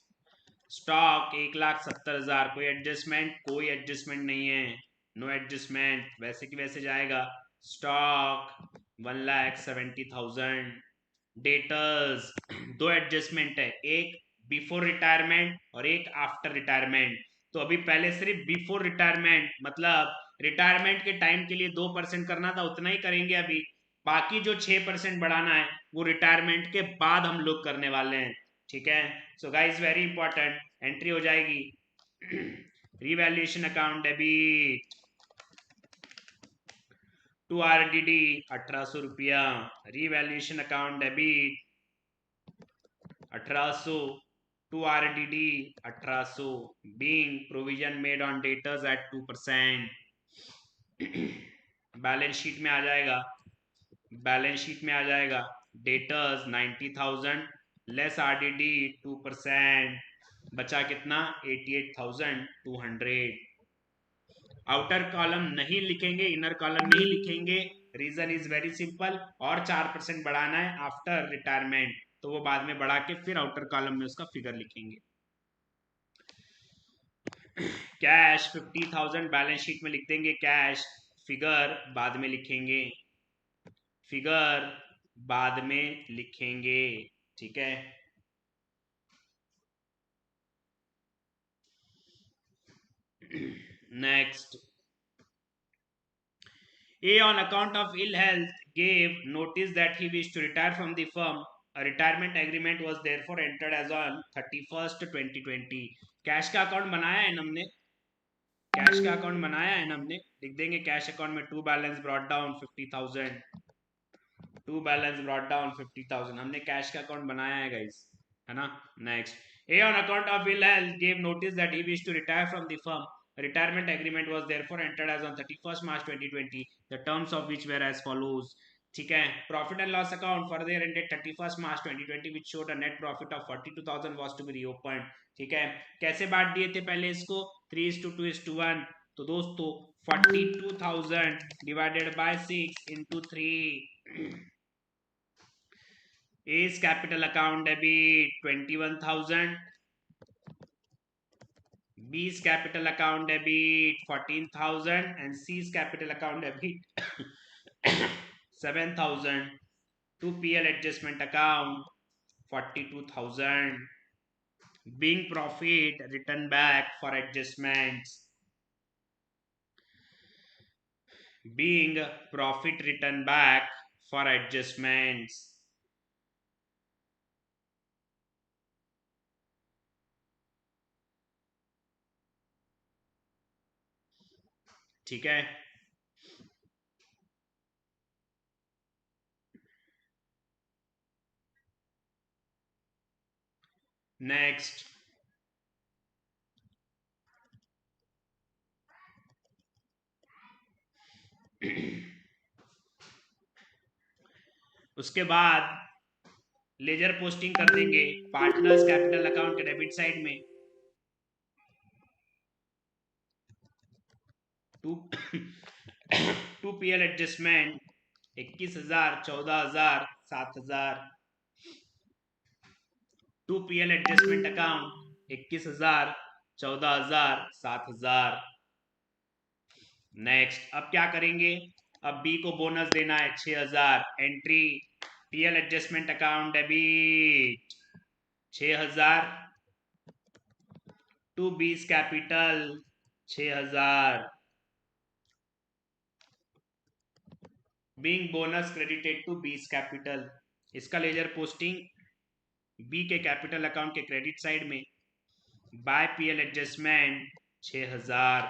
स्टॉक 1,70,000, कोई एडजस्टमेंट नहीं है, नो एडजस्टमेंट, वैसे की वैसे जाएगा। स्टॉक 1,70,000। डेटर्स दो एडजस्टमेंट है, एक बिफोर रिटायरमेंट और एक आफ्टर रिटायरमेंट। तो अभी पहले सिर्फ बिफोर रिटायरमेंट मतलब रिटायरमेंट के टाइम के लिए 2% करना था, उतना ही करेंगे अभी। बाकी जो 6% बढ़ाना है वो रिटायरमेंट के बाद हम लोग करने वाले हैं, ठीक है। So guys very important, entry हो जाएगी revaluation account debit to RDD 1,800 रुपया, revaluation account debit 1,800 to RDD 1,800, being provision made on debtors at 2%। Balance sheet में आ जाएगा, बैलेंस शीट में आ जाएगा डेटर्स 90,000 लेस आरडीडी 2%, बचा कितना 88,200। आउटर कॉलम नहीं लिखेंगे, इनर कॉलम नहीं लिखेंगे, रीजन इज वेरी सिंपल, और 4% बढ़ाना है आफ्टर रिटायरमेंट, तो वो बाद में बढ़ा के फिर आउटर कॉलम में उसका फिगर लिखेंगे। कैश 50,000 बैलेंस शीट में लिख देंगे कैश, फिगर बाद में लिखेंगे, फिगर बाद में लिखेंगे, ठीक है। Next, A on account of ill health gave notice that he wished to retire from the firm. A retirement agreement was therefore entered as on 31st 2020। Cash का अकाउंट बनाया है हमने, कैश का अकाउंट बनाया है हमने, लिख देंगे कैश अकाउंट में to balance brought down 50,000, to balance brought down 50,000, हमने कैश का अकाउंट बनाया है गाइस, है ना। Next, A on account of ill health gave notice that he wished to retire from the firm. A retirement agreement was therefore entered as on 31st March 2020, the terms of which were as follows। ठीक है, profit and loss account for the year ended 31st March 2020 which showed a net profit of 42,000 was to be reopened। ठीक है, कैसे बांट दिए थे पहले इसको 3:2:1, तो दोस्तों 42,000 divided by 6 into 3। A's capital account debit 21,000, B's capital account debit 14,000 and C's capital account debit 7,000 to PL adjustment account 42,000, being profit written back for adjustments, being profit written back for adjustments। ठीक है, next, उसके बाद laser posting कर देंगे partners capital account के debit side में to PL adjustment 21,000, 14,000, 7,000, to PL adjustment account 21,000, 14,000, 7,000। Next, अब क्या करेंगे, अब बी को बोनस देना है 6,000, entry PL adjustment account debit 6,000 to B's capital 6,000, being bonus credited to B's capital. इसका लेजर पोस्टिंग बी के कैपिटल अकाउंट के क्रेडिट साइड में बाय पीएल एडजस्टमेंट 6,000।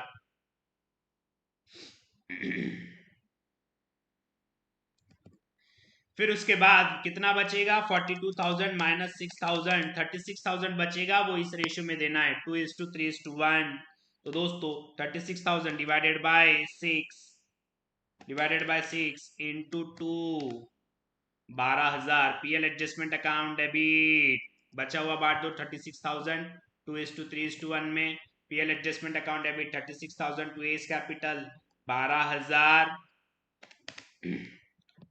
फिर उसके बाद कितना बचेगा 42,000 माइनस 6,000, 36,000 बचेगा, वो इस रेशियो में देना है 2:3:1। तो दोस्तों 36,000 divided by 6 into 2 12,000, PL adjustment account debit, बचा हुआ बांट दो 36,000 2:3:1 में, PL adjustment account debit 36,000 to A's capital 12,000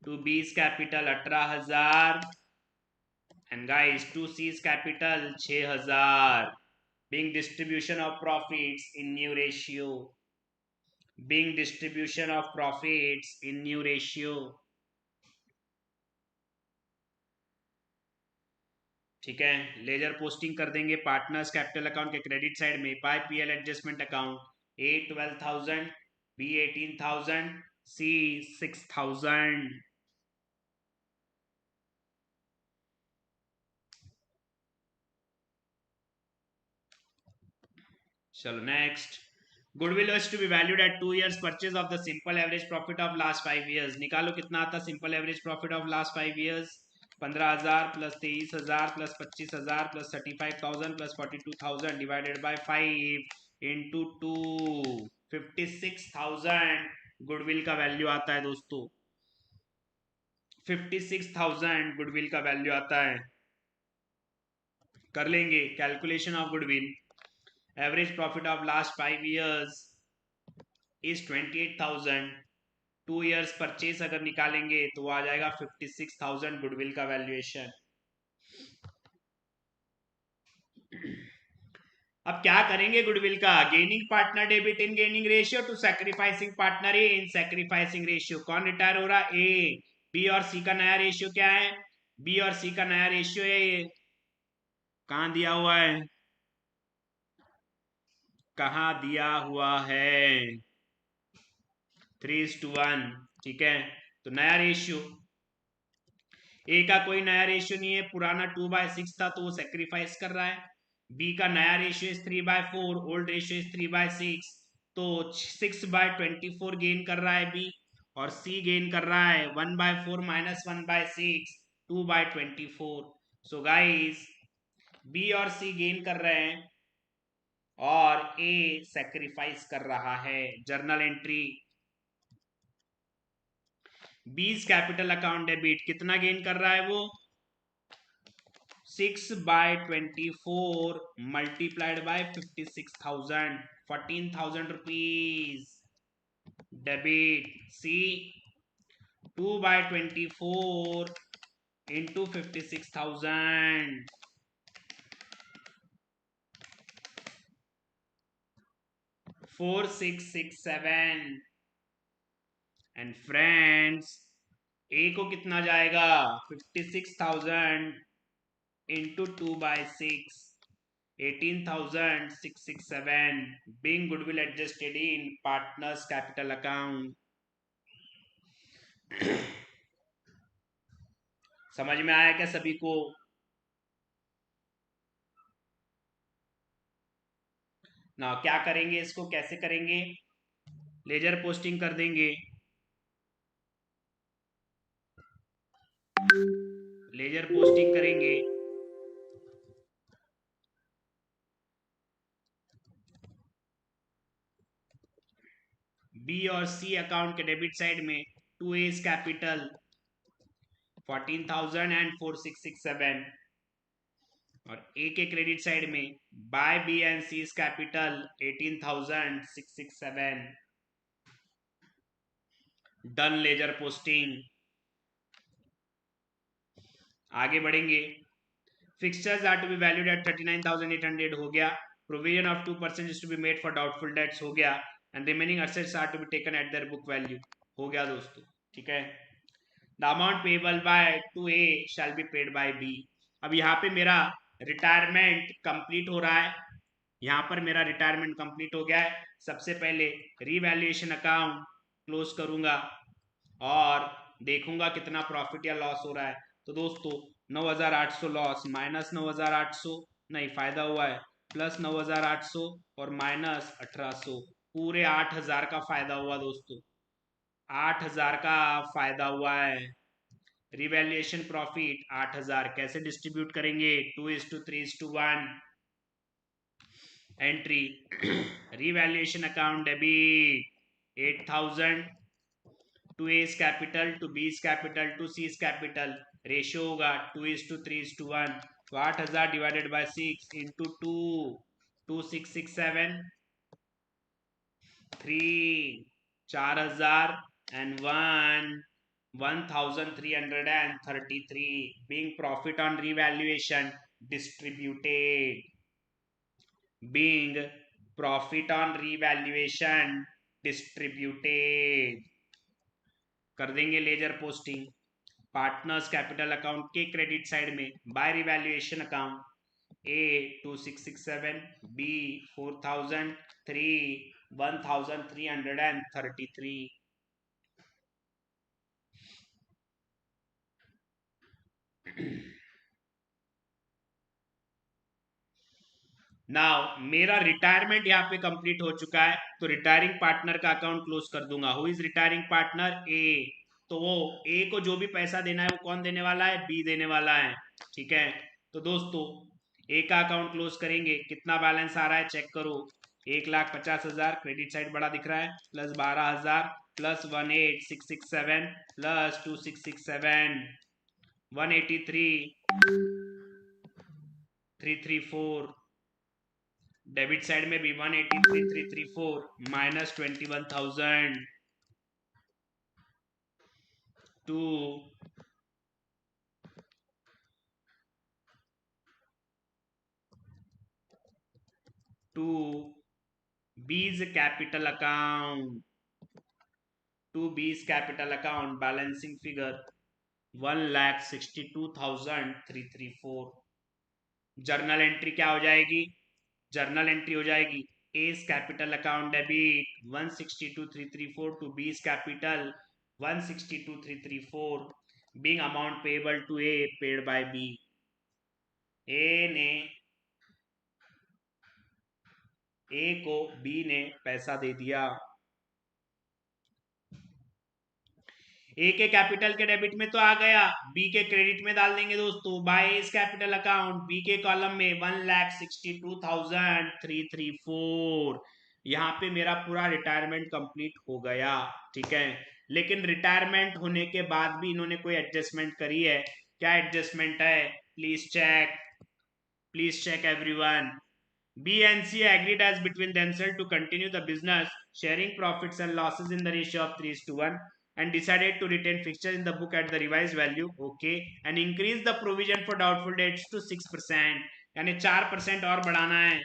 to B's capital 18,000 and guys to C's capital 6000, being distribution of profits in new ratio, being distribution of profits in new ratio. ठीक है, laser posting कर देंगे partners capital account के credit side में by PL adjustment account A 12,000, B 18,000, C 6,000. चलो next. Goodwill is to be valued at 2 years purchase of the simple average profit of last 5 years. निकालो कितना आता simple average profit of last 5 years. 15,000 plus 23,000 plus 25,000 plus 35,000 plus 42,000 divided by 5 into 2, 56,000 goodwill का value आता है दोस्तों. 56,000 goodwill का value आता है. कर लेंगे calculation of goodwill. Average profit of last 5 years is 28,000. 2 years purchase अगर निकालेंगे तो वो आ जाएगा 56,000 गुडविल का वैल्यूएशन. अब क्या करेंगे गुडविल का? Gaining partner debit in gaining ratio two sacrificing partner A in sacrificing ratio. कौन रिटायर हो रहा? ए. बी और सी का नया रेशियो क्या है? बी और सी का नया रेशियो है ये. कहां दिया हुआ है? कहां दिया हुआ है? 3:1. ठीक है, तो नया रेशियो ए का कोई नया रेशियो नहीं है, पुराना 2/6 था तो वो सेक्रीफाइस कर रहा है. बी का नया ratio is 3/4, old ratio is 3/6, तो 6/24 गेन कर रहा है बी. और सी गेन कर रहा है 1/4 माइनस 1/6, 2/24. सो गाइस बी और सी गेन कर रहे हैं और ए सेक्रीफाइस कर रहा है. Journal entry. B's capital account debit कितना गेन कर रहा है वो? 6/24 multiplied by 56,000, 14,000 rupees debit. C 2/24 into 56,000, 4667. And friends A को कितना जाएगा? 56,000 into 2/6, 18,667, being goodwill adjusted in partners capital account. समझ में आया क्या सभी को? ना क्या करेंगे इसको, कैसे करेंगे? लेजर पोस्टिंग कर देंगे. लेजर पोस्टिंग करेंगे. बी और सी अकाउंट के डेबिट साइड में 2A's कैपिटल 14,000 एंड 4667, और ए के क्रेडिट साइड में by B and C capital 18,667. Done ledger posting. आगे बढ़ेंगे. Fixtures are to be valued at 39,800 हो गया. Provision of 2% is to be made for doubtful debts हो गया. And remaining assets are to be taken at their book value हो गया दोस्तों. ठीक है. The amount payable by to A shall be paid by B. अब यहाँ पे मेरा रिटायरमेंट कंप्लीट हो रहा है. यहाँ पर मेरा रिटायरमेंट कंप्लीट हो गया है. सबसे पहले रीवैल्यूएशन अकाउंट क्लोज करूंगा और देखूंगा कितना प्रॉफिट या लॉस हो रहा है. तो दोस्तों 9,800 लॉस माइनस 9,800 नहीं फायदा हुआ है, प्लस 9,800 और माइनस 1,800, पूरे 8,000 का फायदा हुआ दोस्तों. 8,000 का फायदा हुआ है. रिवैल्यूएशन प्रॉफिट 8,000 कैसे डिस्ट्रीब्यूट करेंगे? 2:3:1. Entry revaluation account debit 8,000 to A's capital to B's capital to C's capital. Ratio होगा 2:3:1. तो 8,000 divided by 6 into 2, 2,667, 3, 4,000 and 1 1333 being profit on revaluation distributed, being profit on revaluation distributed. कर देंगे ledger posting partners capital account के credit side में by revaluation account A 2667 B 4000 3 1333. Now मेरा retirement यहाँ पे complete हो चुका है, तो रिटायरिंग पार्टनर का अकाउंट क्लोज कर दूंगा. Who is retiring partner? A. तो वो ए को जो भी पैसा देना है वो कौन देने वाला है? बी देने वाला है. ठीक है, तो दोस्तों ए का अकाउंट क्लोज करेंगे. कितना बैलेंस आ रहा है चेक करो. 1,50,000 क्रेडिट साइड बड़ा दिख रहा है, plus 12,000 plus 18,667 plus 2,667 183,334. Debit side में भी 183,334 minus 21,000 to B's capital account. To B's capital account balancing figure 1,62,334. Journal entry क्या हो जाएगी? जर्नल एंट्री हो जाएगी A's capital account debit 162,334 to B's capital 162,334 being amount payable to A paid by B. A को B ने पैसा दे दिया. ए के कैपिटल के डेबिट में तो आ गया, बी के क्रेडिट में डाल देंगे दोस्तों. By A's capital account B के कॉलम में 1,62,334. यहाँ पे मेरा पूरा रिटायरमेंट कंप्लीट हो गया. ठीक है, लेकिन रिटायरमेंट होने के बाद भी इन्होंने कोई एडजस्टमेंट करी है. क्या एडजस्टमेंट है? Please check everyone. B and C agreed as between themselves to continue the business, sharing profits and losses in the ratio of 3:1, and decided to retain fixtures in the book at the revised value. Okay, and increase the provision for doubtful debts to 6%. यानी 4% और बढ़ाना है.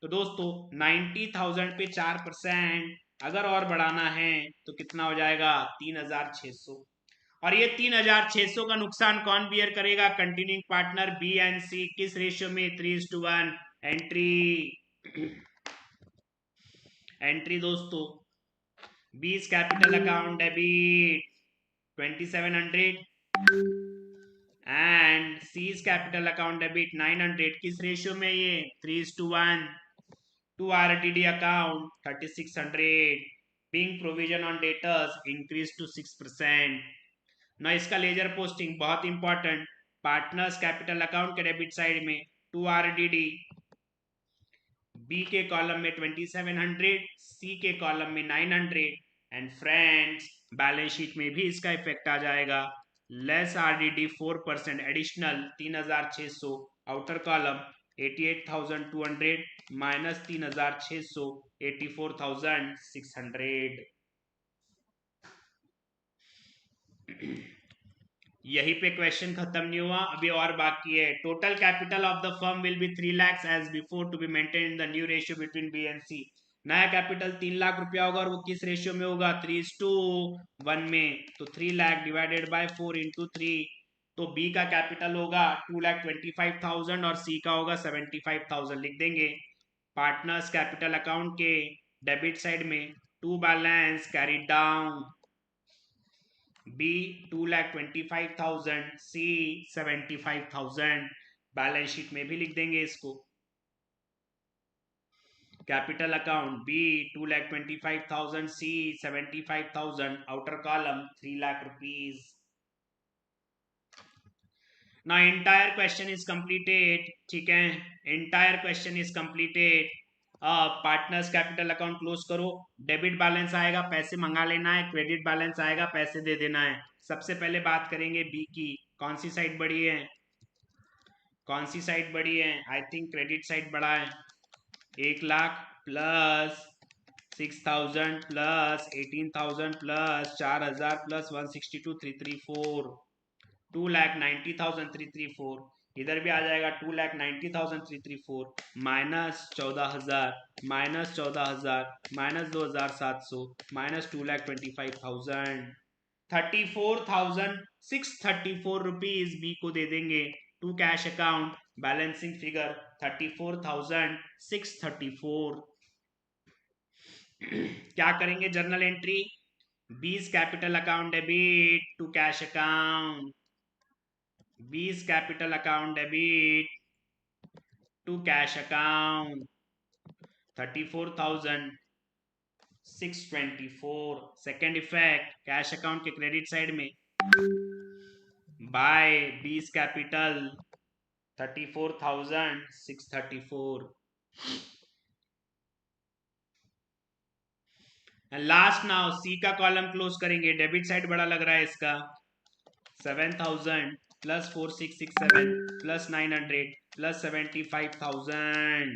तो दोस्तों 90,000 पे 4% अगर और बढ़ाना है तो कितना हो जाएगा? 3,600. और ये 3,600 का नुकसान कौन बियर करेगा? Continuing partner B and C. किस रेशियो में? 3:1. एंट्री दोस्तों B's capital account debit 2,700 and C's capital account debit 900. किस रेशियो में? ये 3:1. To RTD account 3,600 being provision on debtors increase to 6%. ना इसका लेजर पोस्टिंग बहुत इंपॉर्टेंट. पार्टनर्स कैपिटल अकाउंट के डेबिट साइड में 2 आरडीडी, बी के कॉलम में 2,700, सी के कॉलम में 900. एंड फ्रेंड्स बैलेंस शीट में भी इसका इफेक्ट आ जाएगा. Less RDD 4% additional 3,600. Outer column 88,200 minus 3,600 84,600. यही पे क्वेश्चन खत्म नहीं हुआ, अभी और बाकी है. Total capital of the firm will be 3 lakhs as before to be maintain in the new ratio between B and C. नया कैपिटल 3 लाख रुपया होगा और वो किस रेशियो में होगा? 3:1 में. तो 3 लाख डिवाइडेड बाय 4 इंटू 3. तो बी का कैपिटल होगा 2,25,000 और सी का होगा 75,000. लिख देंगे. पार्टनर्स कैपिटल अकाउंट के डेबिट साइड में to balance carried down. B 2,25,000, C 75,000. Balance sheet में भी लिख देंगे इसको. Capital account B 2,25,000, C 75,000. Outer column 3 lakh rupees. Now entire question is completed. ठीक है, entire question is completed. Partners capital account close करो. डेबिट बैलेंस आएगा, पैसे मंगा लेना है. क्रेडिट बैलेंस आएगा, पैसे दे देना है. सबसे पहले बात करेंगे बी की. कौन सी साइड बड़ी है? कौन सी साइड बड़ी है? आई थिंक क्रेडिट साइड बड़ा है. 1 lakh plus 6,000 plus 18,000 plus 4,000 plus 162,334 2,90,334। इधर भी आ जाएगा 2,90,334 minus 14,000 minus 14,000 minus 2,700 minus 2,25,000 34,634 rupees B को दे देंगे to cash account. Balancing figure 34,634। क्या करेंगे journal entry? B's capital account debit to cash account, 20 capital account debit to cash account 34,624। Second effect cash account के क्रेडिट साइड में by 20 capital 34,634। Last now C का column close करेंगे। Debit side बड़ा लग रहा है इसका, 7,000 plus 4,667 plus 900 plus 75,000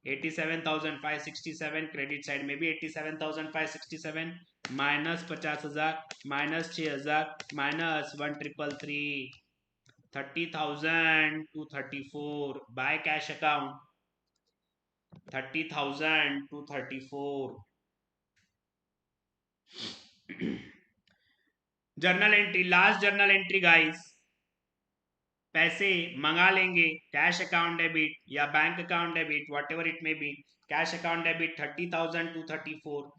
87,567। Credit side में भी 87,567 minus 50,000 minus 6,000 minus 1,333 30,234 by cash account 30,234। Journal entry, last journal entry guys, पैसे मंगा लेंगे कैश अकाउंट डेबिट या bank account debit what ever it may be. Cash account debit 30,234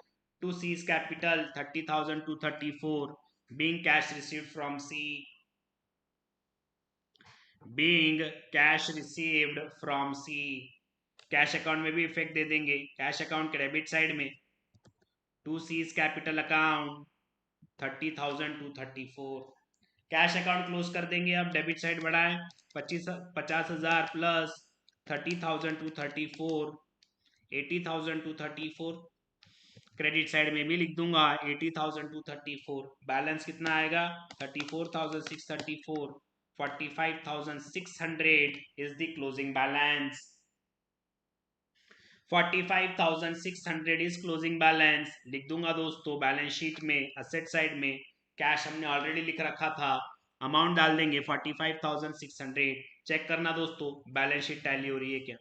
to C's capital 30,234 being cash received from C, being cash received from C. Cash account में भी effect दे देंगे cash account के debit side में to C's capital account 30,234। Cash account close कर देंगे। अब debit side बढ़ा है 50,000 प्लस 30,234 80,234। क्रेडिट साइड में भी लिख दूंगा 80,234। बैलेंस कितना आएगा 34,634। 45,600 is the closing balance. 45,600 is closing balance. लिख दूंगा दोस्तों बैलेंस शीट में असेट साइड में कैश हमने ऑलरेडी लिख रखा था, अमाउंट डाल देंगे 45,600। चेक करना दोस्तों बैलेंस शीट टैली हो रही है क्या।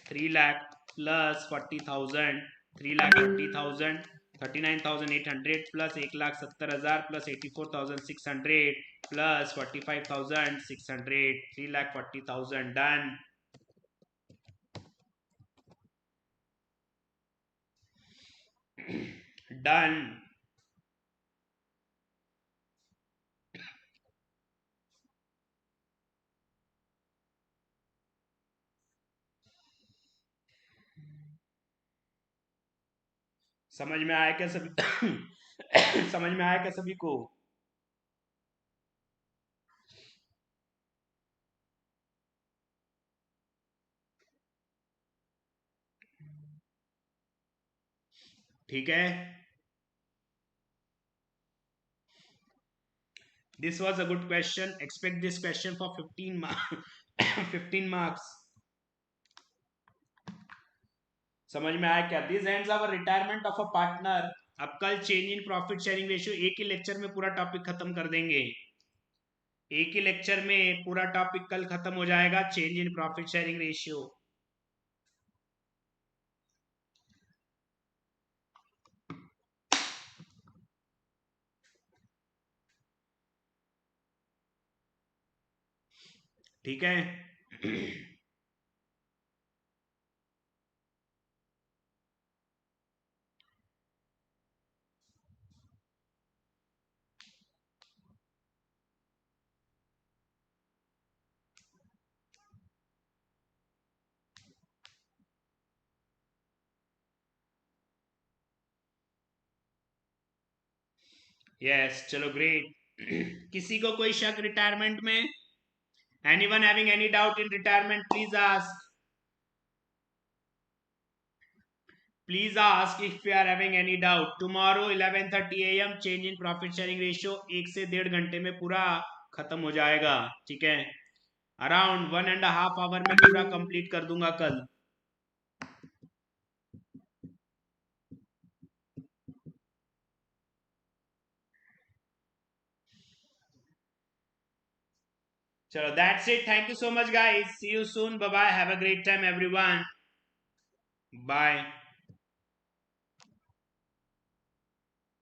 3 lakh plus 40,000 3,40,000 39,800 plus 1,70,000 plus 84,600 plus 45,600 3,40,000 done. Done. समझ में आया क्या सभी? समझ में आया क्या सभी को? ठीक है, this was a good question. Expect this question for 15 marks 15 marks. समझ में आया क्या? This ends our retirement of a partner. अब कल change in profit sharing ratio एक ही लेक्चर में पूरा टॉपिक खत्म कर देंगे। एक ही लेक्चर में पूरा टॉपिक कल खत्म हो जाएगा, change in profit sharing ratio. ठीक है। यस, चलो ग्रेट। किसी को कोई शक रिटायरमेंट में? Anyone having any doubt in retirement please ask. Please ask if you are having any doubt. Tomorrow 11:30 AM change in profit sharing ratio 1 से 1.5 घंटे में पूरा खत्म हो जाएगा। ठीक है, अराउंड 1.5 आवर में पूरा कंप्लीट कर दूंगा कल। चलो that's it, thank you so much guys, see you soon, bye bye, have a great time everyone, bye.